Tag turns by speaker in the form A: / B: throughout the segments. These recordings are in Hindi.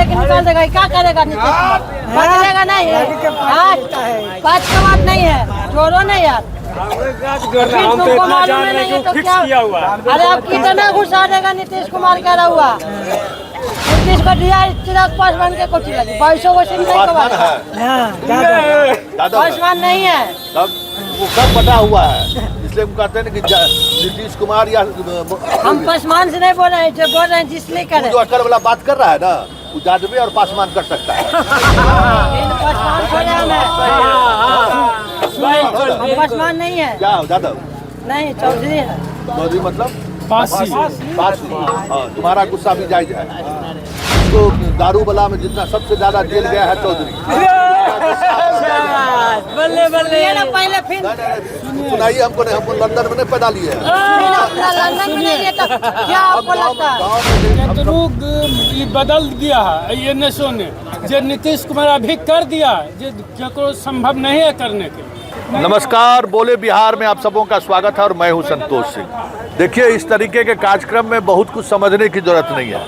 A: लेके निकाल देगा, क्या करेगा नीतीश कुमार? बदलेगा नहीं है, बात का बात नहीं है, छोड़ो नहीं यार। तुमको मालूम नहीं है तो क्या? अरे अब कितना घुसा देगा नीतीश कुमार कह रहा हुआ। नीतीश को दिया चिराग पासवान के कोठी लगी 2200 को सिंह पासवान नहीं है,
B: वो कब बटा हुआ है, इसलिए हम कहते हैं कि नीतीश कुमार या
A: हम पासवान से नहीं बोल रहे हैं, जो बोल रहे हैं जिसलिए करे।
B: जो अकल वाला बात कर रहा है ना, वो जादवी और पासवान कर सकता है।
A: पासवान बोले हम पासवान नहीं है,
B: क्या जादव
A: नहीं चौधरी है।
B: चौधरी मतलब पासी। हाँ, तुम्हारा गुस्सा भी जायज है। तो दारू बला में जितना सबसे ज्यादा जेल गया है चौधरी।
A: बल्ले बल्ले ना पहले फिर
B: सुनाइए हमको, नहीं हमको लंदन में नहीं पैदा लिए है।
A: लंदन में नहीं है तो क्या आपको लगता है?
C: ये बदल दिया है ये नेशों ने, जो नीतीश कुमार अभी कर दिया, जो संभव नहीं है करने के।
B: नमस्कार, बोले बिहार में आप सबों का स्वागत है और मैं हूं संतोष सिंह। देखिए, इस तरीके के कार्यक्रम में बहुत कुछ समझने की जरूरत नहीं है।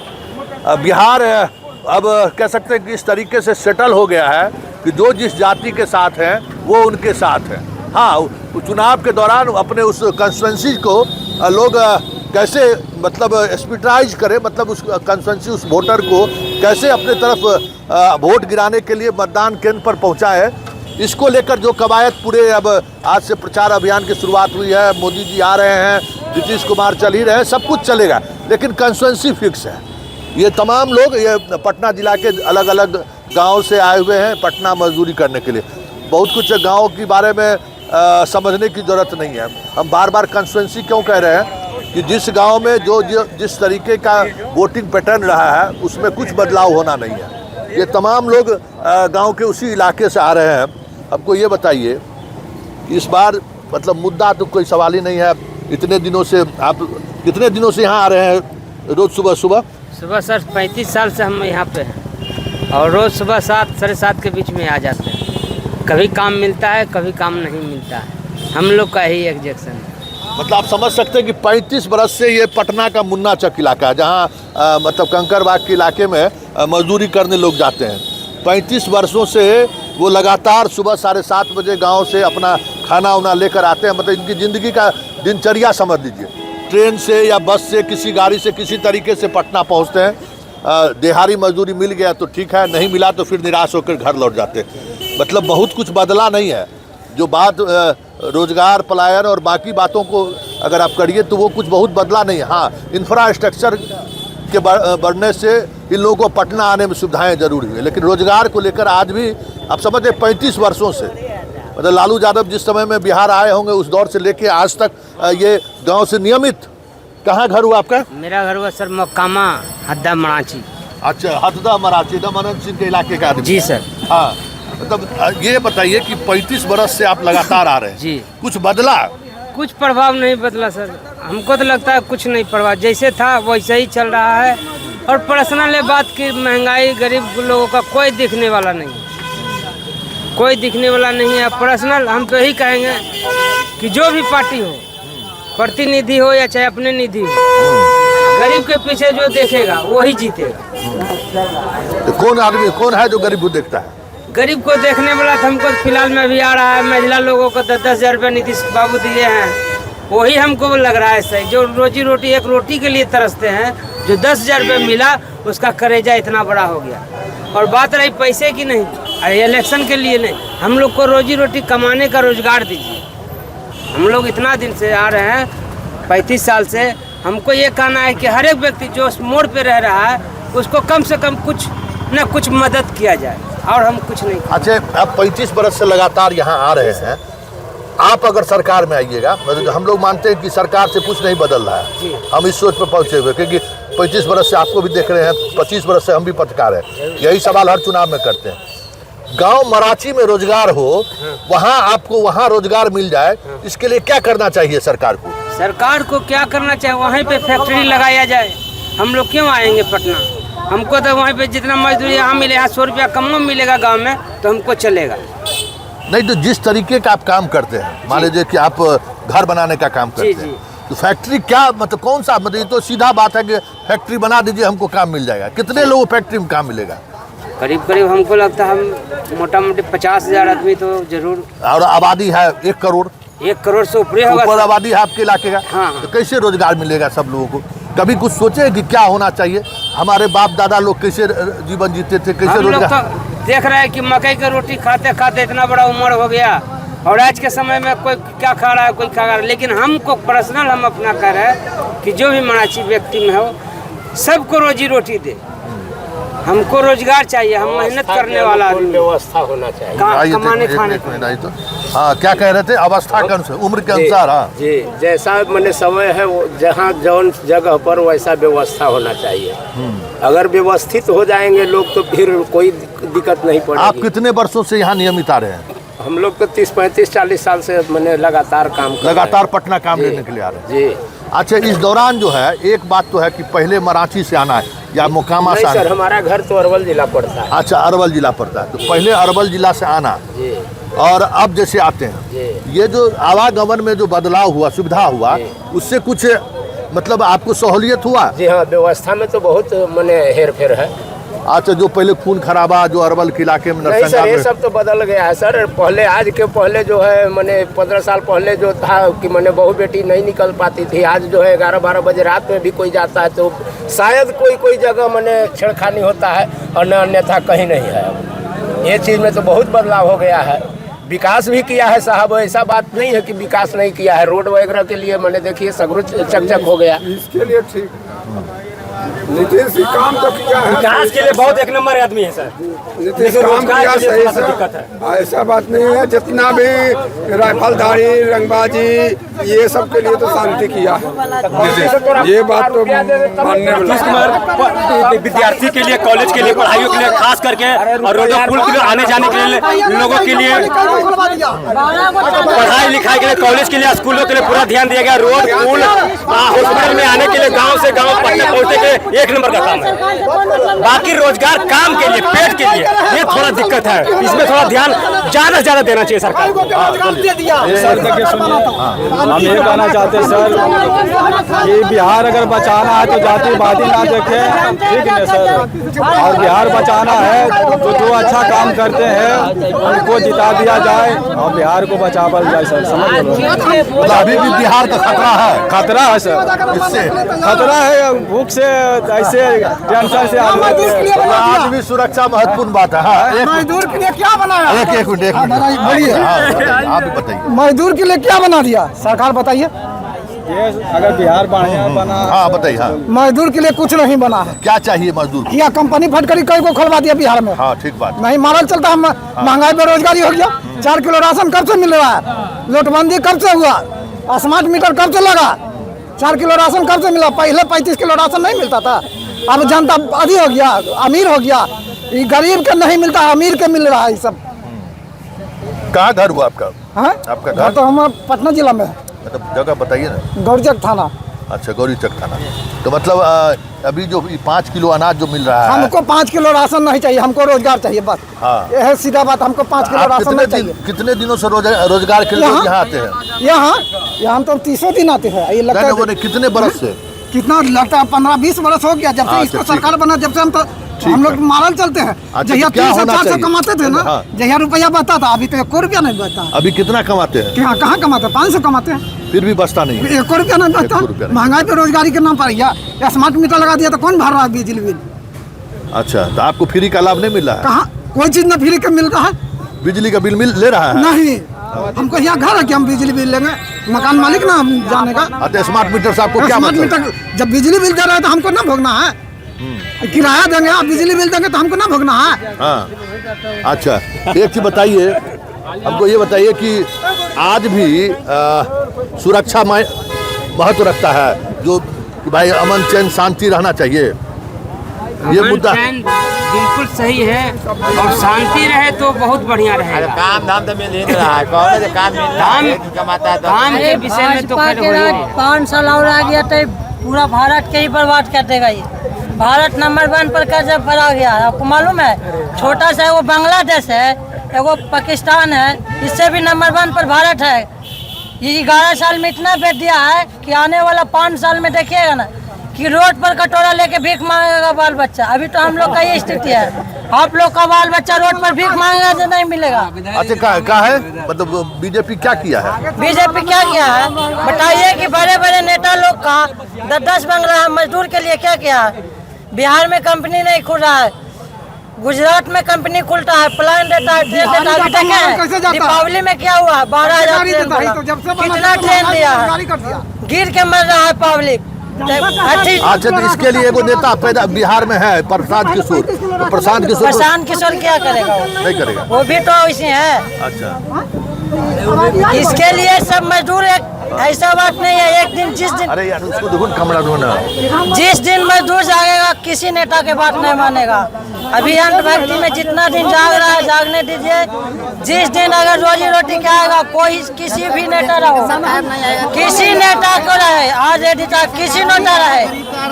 B: बिहार अब कह सकते हैं कि इस तरीके से सेटल हो गया है कि जो जिस जाति के साथ हैं वो उनके साथ हैं। हाँ, चुनाव के दौरान अपने उस कंस्टिट्यूंसी को लोग कैसे मतलब स्पिटाइज करें, मतलब उस कंस्टिट्यूंसी उस वोटर को कैसे अपने तरफ वोट गिराने के लिए मतदान केंद्र पर पहुँचाए, इसको लेकर जो कवायद पूरे अब आज से प्रचार अभियान की शुरुआत हुई है। मोदी जी आ रहे हैं, नीतीश कुमार चल ही रहे हैं, सब कुछ चलेगा, लेकिन कंस्टिट्यूंसी फिक्स है। ये तमाम लोग ये पटना जिला के अलग अलग गांव से आए हुए हैं पटना मजदूरी करने के लिए। बहुत कुछ गाँव के बारे में समझने की ज़रूरत नहीं है। हम बार बार कंस्टिट्यूंसी क्यों कह रहे हैं कि जिस गाँव में जो जिस तरीके का वोटिंग पैटर्न रहा है उसमें कुछ बदलाव होना नहीं है। ये तमाम लोग गांव के उसी इलाके से आ रहे हैं। आपको ये बताइए कि इस बार मतलब मुद्दा तो कोई सवाल ही नहीं है। इतने दिनों से आप कितने दिनों से यहाँ आ रहे हैं रोज़ सुबह सुबह?
D: सर 35 साल से हम यहाँ पे हैं और रोज़ सुबह 7 साढ़े 7 के बीच में आ जाते हैं। कभी काम मिलता है, कभी काम नहीं मिलता है। हम लोग का ही एग्जेक्शन है।
B: मतलब आप समझ सकते हैं कि 35 बरस से ये पटना का मुन्ना चक इलाका है, जहाँ मतलब कंकड़बाग के इलाके में मजदूरी करने लोग जाते हैं। 35 वर्षों से वो लगातार सुबह 7:30 बजे गांव से अपना खाना वाना लेकर आते हैं। मतलब इनकी ज़िंदगी का दिनचर्या समझ लीजिए। ट्रेन से या बस से, किसी गाड़ी से, किसी तरीके से पटना पहुंचते हैं। दिहाड़ी मजदूरी मिल गया तो ठीक है, नहीं मिला तो फिर निराश होकर घर लौट जाते हैं। मतलब बहुत कुछ बदला नहीं है। जो बात रोजगार, पलायन और बाकी बातों को अगर आप करिए तो वो कुछ बहुत बदला नहीं है। हाँ, इंफ्रास्ट्रक्चर के बढ़ने से इन लोगों को पटना आने में सुविधाएं जरूर हुई है, लेकिन रोजगार को लेकर आज भी आप समझे 35 वर्षों से, मतलब लालू यादव जिस समय में बिहार आए होंगे उस दौर से लेके आज तक ये गांव से नियमित। कहाँ घर हुआ आपका?
D: मेरा घर हुआ सर मकामा हद्दा मराची।
B: अच्छा, हददा मराची, दमन सिंह के इलाके का आदमी?
D: जी सर।
B: हाँ, मतलब ये बताइए कि 35 बरस से आप लगातार आ रहे हैं
D: जी,
B: कुछ बदला?
D: कुछ प्रभाव नहीं बदला सर। हमको तो लगता है कुछ नहीं प्रभाव, जैसे था वैसे ही चल रहा है। और पर्सनल बात की महंगाई गरीब लोगों का कोई दिखने वाला नहीं है, कोई दिखने वाला नहीं है। पर्सनल हम तो यही कहेंगे कि जो भी पार्टी हो, प्रतिनिधि हो या चाहे अपने निधि हो, गरीब के पीछे जो देखेगा वही जीतेगा।
B: तो कौन है जो गरीब को देखता है?
D: गरीब को देखने वाला तो हमको फिलहाल में भी आ रहा है। महिला लोगों को 10-10 हज़ार रुपये नीतीश बाबू दिए हैं, वही हमको लग रहा है सही। जो रोजी रोटी एक रोटी के लिए तरसते हैं, जो 10,000 रुपये मिला उसका करेजा इतना बड़ा हो गया। और बात रही पैसे की, नहीं इलेक्शन के लिए नहीं, हम लोग को रोजी रोटी कमाने का रोजगार दीजिए। हम लोग इतना दिन से आ रहे हैं 35 साल से। हमको ये कहना है कि हर एक व्यक्ति जो उस मोड़ पे रह रहा है उसको कम से कम कुछ न कुछ मदद किया जाए, और हम कुछ नहीं।
B: अच्छा, आप 35 बरस से लगातार यहाँ आ रहे हैं। आप अगर सरकार में आइएगा, मतलब हम लोग मानते हैं कि सरकार से कुछ नहीं बदल रहा है। हम इस सोच पर पहुँचे हुए, क्योंकि 35 बरस से आपको भी देख रहे हैं, 25 बरस से हम भी पत्रकार हैं। यही सवाल हर चुनाव में करते हैं। गांव मराठी में रोजगार हो, वहाँ आपको वहाँ रोजगार मिल जाए, इसके लिए क्या करना चाहिए सरकार को?
D: सरकार को क्या करना चाहिए, वहीं पे फैक्ट्री लगाया जाए। हम लोग क्यों आएंगे पटना? हमको तो वहीं पे जितना मजदूरी यहाँ मिले, यहाँ 100 रुपया कम मिलेगा गांव में तो हमको चलेगा।
B: नहीं तो जिस तरीके का आप काम करते हैं, मान लीजिए कि आप घर बनाने का काम करते हैं, तो फैक्ट्री क्या मतलब कौन सा मतलब ये तो सीधा बात है कि फैक्ट्री बना दीजिए हमको काम मिल जाएगा। कितने लोगों फैक्ट्री में काम मिलेगा?
D: करीब करीब हमको लगता है हम मोटा मोटी 50,000 आदमी तो जरूर।
B: और आबादी है 1 करोड़।
D: 1 करोड़ से ऊपर होगा।
B: ऊपर आबादी है आपके इलाके का।
D: हाँ।
B: तो कैसे रोजगार मिलेगा सब लोगों को? कभी कुछ सोचे कि क्या होना चाहिए? हमारे बाप दादा लोग कैसे जीवन जीते थे, कैसे
D: हम लोग
B: रोजगार?
D: तो देख रहे हैं कि मकई की रोटी खाते खाते इतना बड़ा उम्र हो गया और आज के समय में कोई क्या खा रहा है कोई खा रहा है। लेकिन हमको पर्सनल हम अपना कह रहे हैं कि जो भी मराठी व्यक्ति में हो सबको रोजी रोटी दे। हमको रोजगार चाहिए, हम मेहनत करने वाला आदमी।
E: व्यवस्था होना चाहिए
D: कमाने खाने
B: तो हाँ क्या कह रहे थे? अवस्था के अनुसार, उम्र के अनुसार। हाँ
E: जी, जैसा मैंने समय है वो जहाँ जौन जगह पर वैसा व्यवस्था होना चाहिए। अगर व्यवस्थित हो जाएंगे लोग तो फिर कोई दिक्कत नहीं पड़ेगी।
B: आप कितने वर्षों से यहाँ नियमित आ रहे हैं?
E: हम लोग तो 30, 35, 40 साल से मैंने लगातार काम कर
B: लगातार पटना काम लेने के लिए आ रहे हैं
E: जी।
B: अच्छा, इस दौरान जो है एक बात तो है कि पहले मराठी से आना है या मोकामा से
E: नहीं
B: आना
E: सर, हमारा घर तो अरवल जिला पड़ता है।
B: अच्छा, अरवल जिला पड़ता है। तो पहले अरवल जिला से आना
E: जी
B: और अब जैसे आते हैं,
E: जी।
B: ये जो आवागमन में जो बदलाव हुआ, सुविधा हुआ, उससे कुछ मतलब आपको सहूलियत हुआ?
E: जी हाँ, व्यवस्था में तो बहुत मैंने हेर फेर है।
B: अच्छा, जो पहले खून खराबा जो अरवल के इलाके में
E: नहीं सर, ये सब तो बदल गया है सर। पहले आज के पहले जो है मैंने 15 साल पहले जो था कि मैंने बहू बेटी नहीं निकल पाती थी। आज जो है 11-12 बजे रात में भी कोई जाता है तो शायद कोई जगह मैंने छेड़खानी होता है और न अन्यथा कहीं नहीं है। ये चीज़ में तो बहुत बदलाव हो गया है। विकास भी किया है साहब, ऐसा बात नहीं है कि विकास नहीं किया है। रोड वगैरह के लिए मैंने देखिए सगरू चकचक हो गया।
F: इसके लिए ठीक नीतीश जी काम तो किया है।
G: विकास के लिए बहुत एक नंबर आदमी है सर।
F: नीतीश काम किया सही से, ऐसा बात नहीं है। जितना भी राइफलधारी रंगबाजी ये सब के लिए तो शांति किया है। ये बात तो मानने
G: नीतीश कुमार विद्यार्थी के लिए, कॉलेज के लिए, पढ़ाइयों के लिए खास करके और रोडों पुल के लिए आने जाने के लिए लोगों के लिए, पढ़ाई लिखाई के लिए, कॉलेज के लिए, स्कूलों के लिए पूरा ध्यान दिया गया। रोड पुल हॉस्पिटल में आने के लिए, गाँव से गाँव पटना पहुँचने के लिए 1 नंबर का काम है। बाकी रोजगार काम के लिए, पेट के लिए ये थोड़ा दिक्कत है। इसमें थोड़ा ध्यान ज्यादा से ज्यादा देना चाहिए सरकार को।
H: सर देखिए सुनिए, हम ये कहना चाहते हैं सर कि बिहार अगर बचाना है तो जातिवादी ना देखें, ठीक है सर। और बिहार बचाना है तो जो अच्छा काम करते हैं उनको जिता दिया जाए और बिहार को बचावल जाए सर, समझ लो।
B: अभी भी बिहार का खतरा है।
H: खतरा है सर, इससे खतरा है। भूख से ऐसे टेंशन से
B: आज भी सुरक्षा महत्वपूर्ण बात है। हाँ,
F: मजदूर के लिए क्या बनाया?
B: एक मिनट आप बताइए,
F: मजदूर के लिए क्या बना दिया सरकार, बताइए।
H: ये अगर बिहार बढ़िया बना,
B: हाँ बताइए। हाँ,
F: मजदूर के लिए कुछ नहीं बना है।
B: क्या चाहिए मजदूर को?
F: क्या कंपनी फटकरी कई को खोलवा दिया बिहार में?
B: हाँ ठीक बात।
F: नहीं मारल चलता है। महंगाई बेरोजगारी हो गया। 4 किलो राशन कब से मिल रहा है? नोटबंदी कब से हुआ? स्मार्ट मीटर कब से लगा? 4 किलो राशन कब से मिला? पहले 35 किलो राशन नहीं मिलता था। अब जनता अधिक हो गया, अमीर हो गया। ये गरीब के नहीं मिलता, अमीर के मिल रहा है। ये सब
B: कहाँ घर हुआ आपका?
F: हाँ?
B: आपका घर
F: तो हम पटना जिला में है।
B: मतलब जगह बताइए ना।
F: गौरीचक थाना।
B: अच्छा, गौरीचक थाना। तो मतलब अभी जो 5 किलो अनाज जो मिल रहा है,
F: हमको 5 किलो राशन नहीं चाहिए, हमको रोजगार चाहिए बस।
B: हाँ।
F: यह है सीधा बात, हमको 5 किलो
B: आप
F: राशन नहीं चाहिए।
B: कितने दिनों से रोजगार के लिए यहाँ आते हैं?
F: यहाँ हम तो 30 दिन आते हैं। ये लगता है
B: कितने बरस से?
F: कितना लगता है 15-20 वर्ष हो गया जब से इसको सरकार बना, जब से हम लोग मारल चलते हैं। जहिया 300-400 कमाते थे ना, जहिया रुपया बचता था, अभी तो 1 रुपया नहीं बचता।
B: अभी कितना कमाते हैं?
F: कहाँ कमाते हैं? 500 कमाते हैं,
B: फिर भी बचता नहीं।
F: 1 रुपया नहीं बचता। महंगाई पे रोजगारी के नाम पर या स्मार्ट मीटर लगा दिया तो कौन भर रहा है बिजली बिल?
B: अच्छा, तो आपको फ्री का लाभ नहीं मिल रहा है?
F: कहाँ कोई चीज ना फ्री का मिल रहा है।
B: बिजली का बिल ले रहा है?
F: नहीं, हमको यहाँ घर है कि हम बिजली बिल लेंगे, मकान मालिक ना हम जाने का।
B: तो स्मार्ट मीटर से आपको क्या
F: स्मार्ट मीटर जब बिजली बिल दे रहा है तो हमको ना भोगना है। किराया देंगे, आप बिजली बिल देंगे तो हमको ना भोगना है।
B: हाँ, अच्छा एक चीज बताइए, हमको ये बताइए कि आज भी सुरक्षा महत्व रखता है, जो कि भाई अमन चैन शांति रहना चाहिए, ये मुद्दा
D: बिल्कुल सही है। और शांति रहे तो बहुत बढ़िया रहेगा।
E: काम धाम तो मिल ही नहीं रहा है। कौन है काम मिल रहा है? कमाता है तो
D: काम के विषय में तो खैर वही है।
A: 5 साल और आ गया तो पूरा भारत के ही बर्बाद कर देगा। ये भारत नंबर 1 पर कर्जा पड़ा गया है। आपको मालूम है? छोटा सा वो बांग्लादेश है, एगो पाकिस्तान है, इससे भी नंबर 1 पर भारत है। ये 11 साल में इतना बेच दिया है कि आने वाला 5 साल में देखिएगा ना कि रोड पर कटोरा लेके भीख मांगेगा बाल बच्चा। अभी तो हम लोग का ये स्थिति है। आप लोग का बाल बच्चा रोड पर भीख मांगेगा तो नहीं मिलेगा।
B: अच्छा क्या है, मतलब बीजेपी क्या किया है?
A: बीजेपी क्या किया है बताइए कि बड़े बड़े नेता लोग का 10-10 बंगला है, मजदूर के लिए क्या किया है? बिहार में कंपनी नहीं खुल रहा है, गुजरात में कंपनी खुलता है, प्लान देता है, ट्रेन देता है। अभी देखे हैं दीपावली में क्या हुआ? 12,000 कितना ट्रेन दिया है, गिर के मर रहा है पब्लिक।
B: अच्छा तो इसके लिए वो नेता पैदा बिहार में है प्रशांत किशोर, तो प्रशांत
A: किशोर क्या करेगा?
B: नहीं करेगा,
A: वो भी तो इसी है।
B: अच्छा
A: इसके लिए सब मजदूर एक ऐसा बात नहीं है। एक दिन जिस दिन,
B: अरे यार उसको देखो कमरा ढोना,
A: जिस दिन मजदूर जागेगा किसी नेता के बात नहीं मानेगा। अभी अंधभक्ति में जितना दिन जाग रहा है जागने दीजिए। जिस दिन अगर रोजी रोटी क्या आएगा, कोई किसी भी नेता रहो, किसी नेता को रहे, आज एडिटर किसी नेता रहे,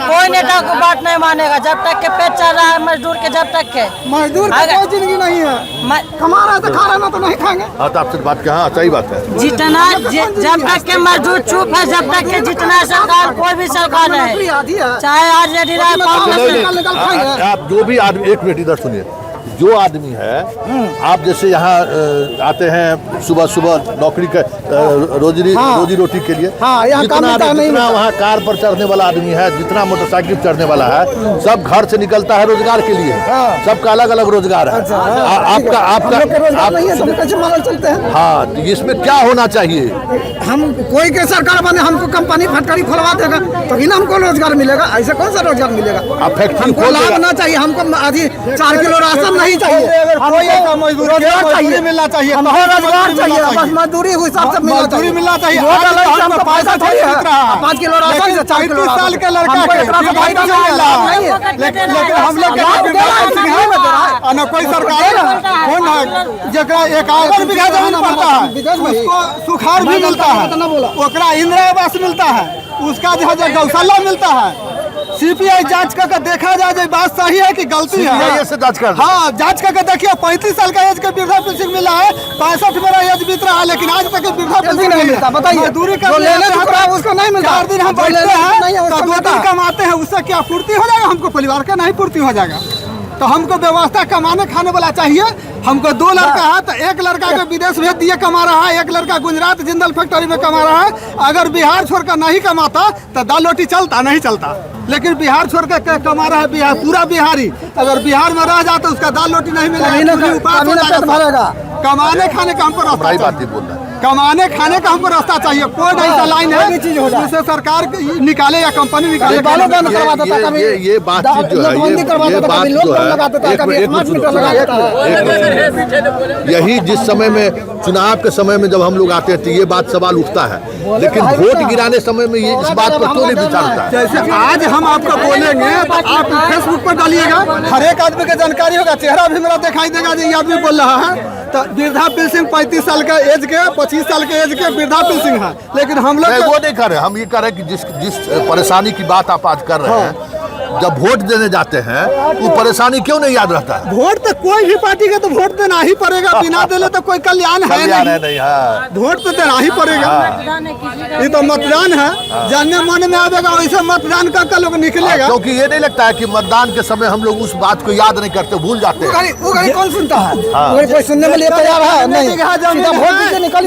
A: कोई नेता को बात नहीं मानेगा जब तक के पेट चल रहा है मजदूर के। जब तक के
F: मजदूर की कोई जिंदगी नहीं है, कमा रहा है तो खा रहा है, ना तो नहीं खाएंगे।
B: हाँ तो आपसे बात क्या, हाँ सही बात है।
A: जितना जब तक के मजदूर चुप है, जब तक के जितना सरकार कोई भी सरकार है, चाहे आज
B: आप जो भी आदमी, एक मिनट इधर सुनिए, जो आदमी है आप जैसे यहाँ आते हैं सुबह सुबह नौकरी का रोजी रोटी के लिए, जितना वहाँ कार पर चढ़ने वाला आदमी है, जितना मोटरसाइकिल चढ़ने वाला है, सब घर से निकलता है रोजगार के लिए। सबका अलग अलग रोजगार है। आपका
F: चलते हैं।
B: हाँ तो इसमें क्या होना चाहिए?
F: हम कोई के सरकार बने हमको कंपनी फैक्ट्री खुलवा देगा तो ही ना हमको रोजगार मिलेगा। ऐसे कौन सा रोजगार मिलेगा?
B: आप फैक्ट्री
F: हमको लाभ ना चाहिए, हमको आधी 4 किलो राशन नहीं चाहिए, रोजगार चाहिए, मिलना चाहिए, रोजगार चाहिए, बस मजदूरी हिसाब से मिलना चाहिए। 5 किलो राशन से 4 किलो साल के लड़का
H: लेकिन हम लोग न कोई सरकार कौन है जगह एक बीघा जमीन पड़ता है उसको सुखाड़ भी मिलता है, ओकरा इंदिरा आवास मिलता है, उसका जो है गौशाला मिलता है। सीपीआई जांच करके देखा जाए जो बात सही है कि गलती है,
B: जांच कर,
H: हाँ जांच करके देखिए। 35 साल का एज के वृद्धा पेंशन मिला है, 65 मेरा एज बीत रहा है, लेकिन आज तक वृद्धा पेंशन नहीं मिलता। बताइए दूरी का उसको नहीं मिलता। 4 दिन हम बैठते हैं तो 2 दिन कमाते हैं, उससे क्या पूर्ति हो जाएगा? हमको परिवार का नहीं पूर्ति हो जाएगा। तो हमको व्यवस्था कमाने खाने वाला चाहिए। हमको 2 लड़का है तो एक लड़का को विदेश भेज दिए कमा रहा है, एक लड़का गुजरात जिंदल फैक्ट्री में कमा रहा है। अगर बिहार छोड़कर नहीं कमाता तो दाल रोटी चलता नहीं चलता, लेकिन बिहार छोड़ कर कमा रहा है बिहार, पूरा बिहारी अगर बिहार में रह जाता उसका दाल रोटी नहीं मिलेगा। कमाने खाने का हमको रास्ता, कमाने खाने का हमको रास्ता चाहिए। कोई ऐसा लाइन है जिससे सरकार निकाले या कंपनी निकाले।
B: ये बातचीत जो है, ये बात जो है, यही जिस समय में चुनाव के समय में जब हम लोग आते हैं तो ये बात सवाल उठता है, लेकिन वोट गिराने समय में ये इस बात पर क्यों नहीं विचार होता है?
H: जैसे आज हम आपको बोलेंगे तो आप फेसबुक पर डालिएगा, हर एक आदमी की जानकारी होगा, चेहरा भी मेरा दिखाई देगा जो ये आदमी बोल रहा है। तो वृद्धा पेंशन 35 साल का एज के 25 साल के एज के वृद्धा पेंशन है, लेकिन हम लोग
B: वो नहीं कर रहे। हम ये कर रहे हैं कि जिस परेशानी की बात आप आज कर रहे हैं, जब वोट देने जाते हैं वो परेशानी क्यों नहीं याद रहता है?
H: वोट तो कोई भी पार्टी का तो वोट देना ही पड़ेगा, बिना देने तो कोई कल्याण है नहीं।
B: हाँ।
H: वोट तो देना ही पड़ेगा, ये तो मतदान है। जानने मन में आएगा वैसे मतदान का लोग निकलेगा।
B: क्योंकि ये नहीं लगता है कि मतदान के समय हम लोग उस बात को याद नहीं करते, भूल जाते हैं।
F: वो कौन सुनता है? कोई सुनने में तैयार है?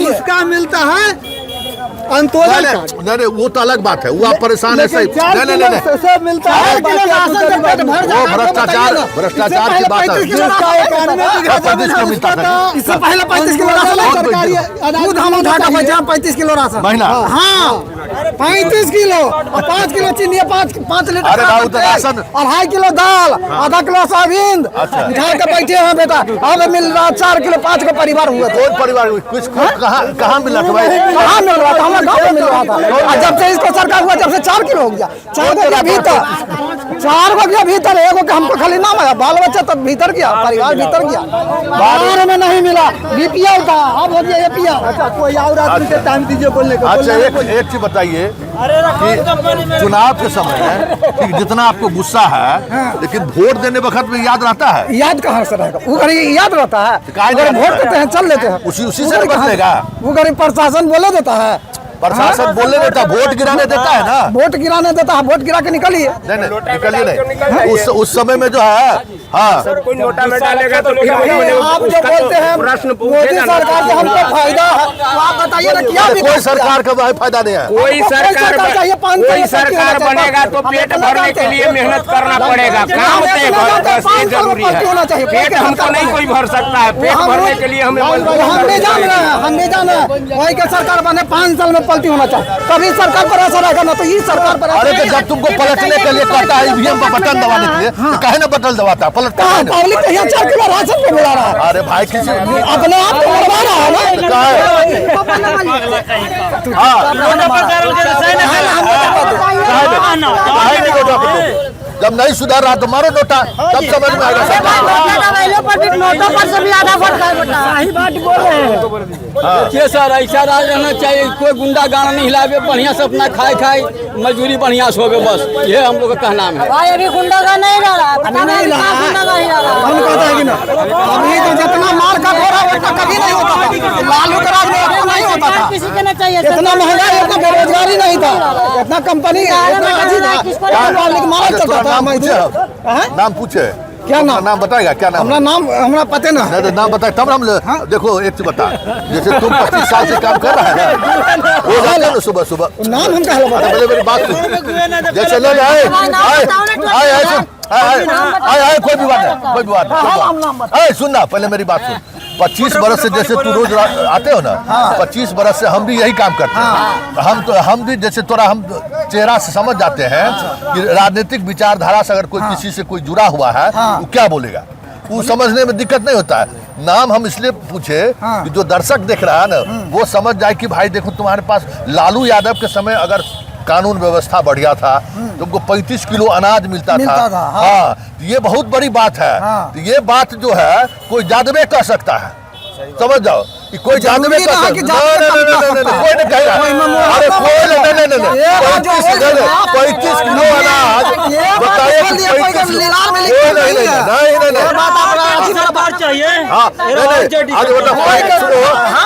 H: उसका मिलता है
B: नहीं, वो तो अलग बात है, वो आप परेशान है सही।
H: नहीं मिलता है,
B: वो भ्रष्टाचार की बात है।
F: इससे पहले 35 किलो राशन 35 किलो राशन
B: महीना,
F: हाँ 35 किलो और 5 किलो चीनी, 5 लीटर राशन, 2.5 किलो दाल, आधा किलो सोयाबीन उठा के बैठे हैं बेटा। अब मिल रहा 4 किलो 5 का परिवार हुआ।
B: कौन परिवार? कुछ कहाँ मिल रहा था भाई?
F: कहाँ मिल रहा था? हमारे गाँव में मिल रहा था। जब से इसको सरकार हुआ जब से 4 किलो हो गया। 4 के भीतर 4 को गया भीतर, एगो के हमको खाली नाम आया, बाल बच्चा तक भीतर गया, परिवार भीतर गया। बाहर में नहीं मिला, बीपीएल था, अब हो गया एपीएल।
H: अच्छा कोई और आदमी से टाइम दीजिए बोलने को।
B: अच्छा एक चीज बताइए कि चुनाव के समय है कि जितना आपको गुस्सा है, लेकिन वोट देने वक्त में याद रहता है?
F: याद कहाँ से रहेगा? वो घड़ी याद रहता है, वोट देते हैं चल लेते हैं,
B: उसी से बचेगा।
F: वो घड़ी प्रशासन बोले देता है
B: प्रशासन बोलने देता, वोट गिराने देता है ना।
F: वोट गिराने देता है, वोट गिरा के निकलिए।
B: नहीं निकलिए नहीं। उस समय में जो है, हाँ
E: कोई नोटा में डालेगा तो फिर
F: आप जो बोलते हैं
E: प्रश्न
F: मोदी सरकार से हमको फायदा है, तो आप बताइए ना क्या
B: कोई सरकार का फायदा नहीं है।
E: कोई सरकार बनेगा तो पेट भरने के लिए मेहनत करना पड़ेगा, काम से बस जरूरी है। पेट हमको नहीं कोई भर सकता है, पेट भरने के लिए हमें
F: हम भी जान रहे हैं, हम भी जान रहे हैं वही के सरकार बने 5 साल में पलटी होना चाहिए, तभी सरकार पर असर आएगा ना। तो ये सरकार पर
B: अरे तो जब तुमको पलटने के लिए कहता है ईवीएम पर बटन दबाने के लिए, तो काहे ना बटन दबाता है, पलटता है।
F: पब्लिक तो यहाँ 4 किलो राशन पे मिला रहा है।
B: अरे भाई किसी
F: अपने आप को मरवा रहा है ना। जब नहीं सुधार रहा तो मारो नोटा, तब समझ में आएगा सरकार।
A: नोटों पर से भी आधा वोट सही बात बोल रहे हैं।
H: देखिए सर, ऐसा राज रहना चाहिए, कोई गुंडा गाना नहीं हिलावे, बढ़िया से अपना खाए मजदूरी बढ़िया से होवे, बस ये हम लोग का कहना है।
A: भाई अभी गुंडा का नहीं रहा, अभी नहीं रहा,
F: हम कहते हैं कि ना अभी तो जितना मार का घोड़ा उतना कभी नहीं होता था, लालू के राज में इतना नहीं होता था,
A: किसी के नहीं चाहिए,
F: इतना महंगाई, इतना बेरोजगारी नहीं था, इतना कंपनी इतना अच्छी था, पब्लिक मारा चलता था।
B: नाम पूछे,
F: क्या नाम
B: बताएगा? क्या नाम?
F: हमरा पते ना
B: नहीं नाम बताए तब हम देखो। एक चीज बता, जैसे तुम 25 साल से काम कर रहा है ना, वो सुबह सुबह
F: नाम हम कहला बता।
B: पहले मेरी बात सुन, जैसे लोग आए कोई भी बात नहीं, कोई भी बात नहीं, सुनना पहले मेरी बात सुन। 25 बरस से जैसे तू रोज आते हो ना, 25 बरस से हम भी यही काम करते हैं। हम भी जैसे तोरा हम चेहरा से समझ जाते हैं कि राजनीतिक विचारधारा से अगर कोई किसी से कोई जुड़ा हुआ है वो क्या बोलेगा, वो समझने में दिक्कत नहीं होता है। नाम हम इसलिए पूछे कि जो दर्शक देख रहा है ना वो समझ जाए कि भाई देखो तुम्हारे पास लालू यादव के समय अगर कानून व्यवस्था बढ़िया था, तुमको 35 किलो अनाज मिलता था। हाँ, ये बहुत बड़ी बात है। तो ये बात जो है कोई जादवे कह सकता है, समझ जाओ कि कोई जादवे कह सकता है। कोई नहीं कहेगा, अरे कोई नहीं 35 किलो अनाज बताइए,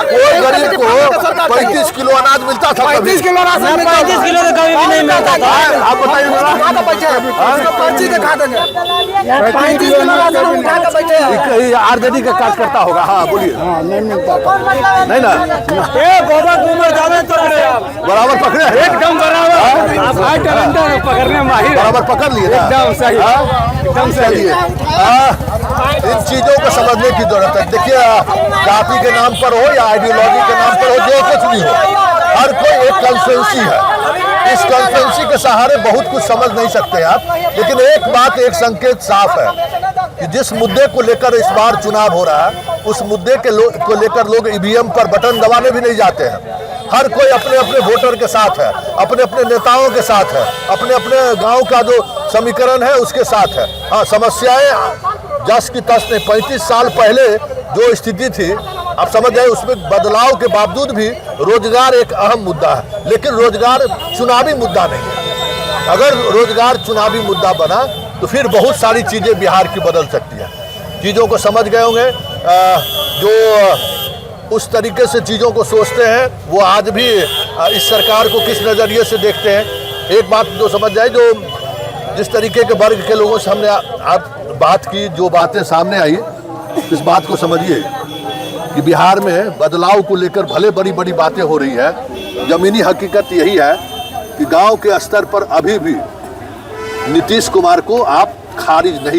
B: कोई गरीब को 35 किलो अनाज मिलता था,
F: 35 किलो राशन 35 किलो तो कभी भी नहीं मिलता था।
B: आप बताइए,
F: 35 किलो राशन उठा के बैठे
B: आरजेडी का कार्यकर्ता होगा। हाँ बोलिए।
F: नहीं मिलता
B: नहीं ना, बराबर पकड़े,
H: एकदम बराबर पकड़ने माहिर,
B: बराबर पकड़ लिए,
H: एकदम सही, एकदम सही।
B: इन चीजों को समझने की जरूरत है। देखिए, जाति के नाम पर हो या आइडियोलॉजी के नाम पर हो, जो कुछ भी हो, हर कोई एक कॉन्स्टिट्यूंसी है। इस कॉन्स्टिट्यूंसी के सहारे बहुत कुछ समझ नहीं सकते आप, लेकिन एक बात, एक संकेत साफ है कि जिस मुद्दे को लेकर इस बार चुनाव हो रहा है, उस मुद्दे को लेकर लोग ईवीएम पर बटन दबाने भी नहीं जाते हैं। हर कोई अपने अपने वोटर के साथ है, अपने अपने नेताओं के साथ है, अपने अपने गांव का जो समीकरण है उसके साथ है। हाँ, समस्याएं जस की तस नहीं। 35 साल पहले जो स्थिति थी, आप समझ जाए, उसमें बदलाव के बावजूद भी रोजगार एक अहम मुद्दा है, लेकिन रोजगार चुनावी मुद्दा नहीं है। अगर रोजगार चुनावी मुद्दा बना तो फिर बहुत सारी चीजें बिहार की बदल सकती है। चीजों को समझ गए होंगे, जो उस तरीके से चीज़ों को सोचते हैं वो आज भी इस सरकार को किस नज़रिए से देखते हैं। एक बात जो समझ जाए, जो जिस तरीके के वर्ग के लोगों से हमने आप बात की, जो बातें सामने आई, इस बात को समझिए कि बिहार में बदलाव को लेकर भले बड़ी बड़ी बातें हो रही है, ज़मीनी हकीकत यही है कि गांव के स्तर पर अभी भी नीतीश कुमार को आप खारिज नहीं